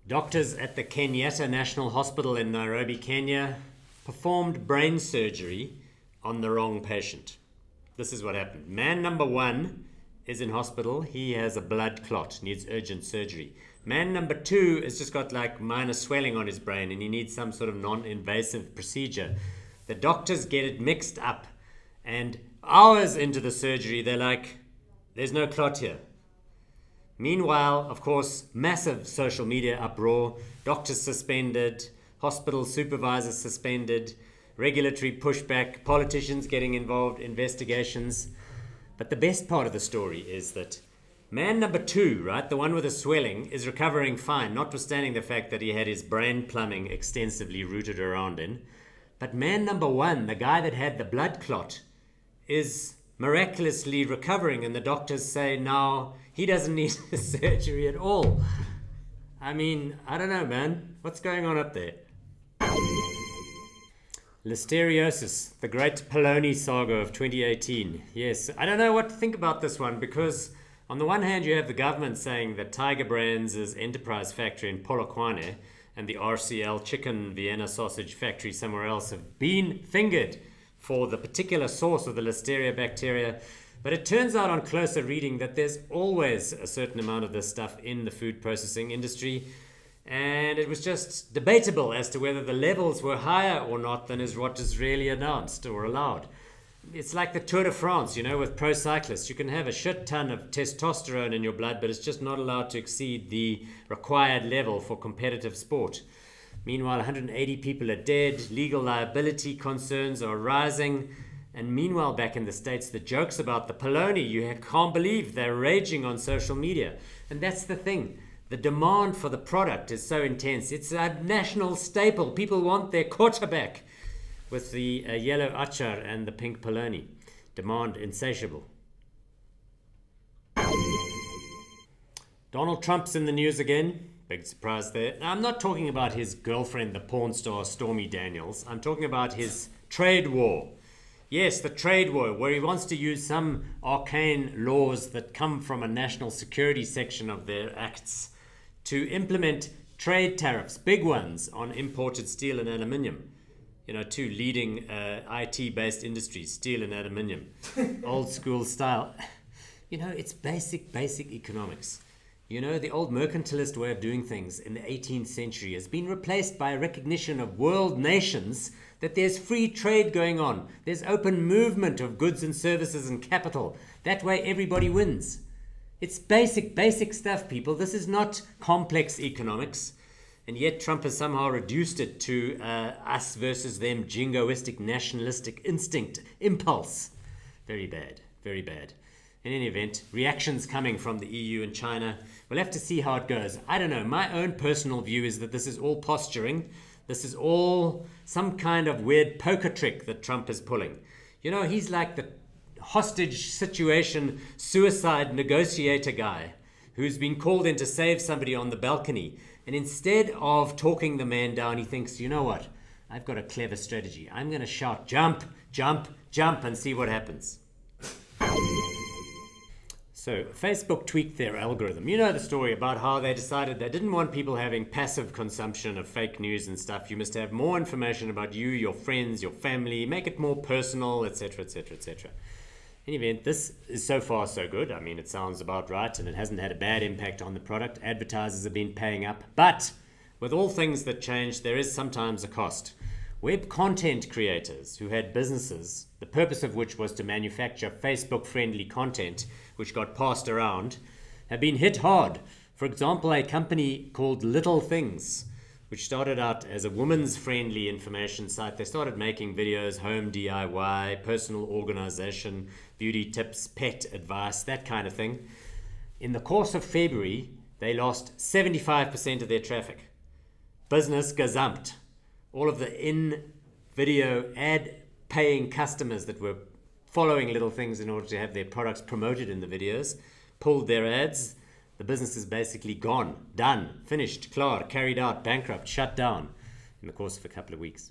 Doctors at the Kenyatta National Hospital in Nairobi, Kenya, performed brain surgery on the wrong patient. This is what happened. Man number 1 is in hospital. He has a blood clot, needs urgent surgery. Man number 2 has just got like minor swelling on his brain and he needs some sort of non-invasive procedure. The doctors get it mixed up, and hours into the surgery, they're like, there's no clot here. Meanwhile, of course, massive social media uproar, doctors suspended, hospital supervisors suspended, regulatory pushback, politicians getting involved, investigations. But the best part of the story is that man number 2, right, the one with the swelling, is recovering fine, notwithstanding the fact that he had his brain plumbing extensively routed around in. But man number 1, the guy that had the blood clot, is miraculously recovering, and the doctors say now he doesn't need surgery at all. I mean, I don't know, man. What's going on up there? Listeriosis, the great Polony saga of 2018. Yes, I don't know what to think about this one, because on the one hand you have the government saying that Tiger Brands' enterprise factory in Polokwane and the RCL chicken Vienna sausage factory somewhere else have been fingered for the particular source of the Listeria bacteria. But it turns out on closer reading that there's always a certain amount of this stuff in the food processing industry. And it was just debatable as to whether the levels were higher or not than is what is really announced or allowed. It's like the Tour de France, you know, with pro cyclists. You can have a shit ton of testosterone in your blood, but it's just not allowed to exceed the required level for competitive sport. Meanwhile, 180 people are dead, legal liability concerns are rising, and meanwhile back in the States, the jokes about the Polony, you can't believe they're raging on social media. And that's the thing. The demand for the product is so intense. It's a national staple. People want their quarterback with the yellow achar and the pink Polony. Demand insatiable. Donald Trump's in the news again. Big surprise there. Now, I'm not talking about his girlfriend, the porn star Stormy Daniels. I'm talking about his trade war. Yes, the trade war, where he wants to use some arcane laws that come from a national security section of their acts to implement trade tariffs, big ones, on imported steel and aluminium. You know, two leading IT-based industries, steel and aluminium. Old school style. You know, it's basic economics. You know, the old mercantilist way of doing things in the 18th century has been replaced by a recognition of world nations that there's free trade going on. There's open movement of goods and services and capital. That way everybody wins. It's basic stuff, people. This is not complex economics. And yet Trump has somehow reduced it to us versus them jingoistic, nationalistic instinct, impulse. Very bad, very bad. In any event, reactions coming from the EU and China. We'll have to see how it goes. I don't know. My own personal view is that this is all posturing. This is all some kind of weird poker trick that Trump is pulling. You know, he's like the hostage situation suicide negotiator guy who's been called in to save somebody on the balcony. And instead of talking the man down, he thinks, you know what? I've got a clever strategy. I'm going to shout, jump, jump, jump, and see what happens. So Facebook tweaked their algorithm. You know the story about how they decided they didn't want people having passive consumption of fake news and stuff. You must have more information about you, your friends, your family, make it more personal, etc., etc., etc. In any event, this is so far so good. I mean, it sounds about right, and it hasn't had a bad impact on the product. Advertisers have been paying up. But with all things that change, there is sometimes a cost. Web content creators who had businesses, the purpose of which was to manufacture Facebook-friendly content, which got passed around, have been hit hard. For example, a company called Little Things, which started out as a woman's friendly information site. They started making videos, home DIY, personal organization, beauty tips, pet advice, that kind of thing. In the course of February, they lost 75% of their traffic. Business gazumped. All of the in-video ad-paying customers that were following Little Things in order to have their products promoted in the videos pulled their ads. The business is basically gone, done, finished, klar, carried out, bankrupt, shut down in the course of a couple of weeks.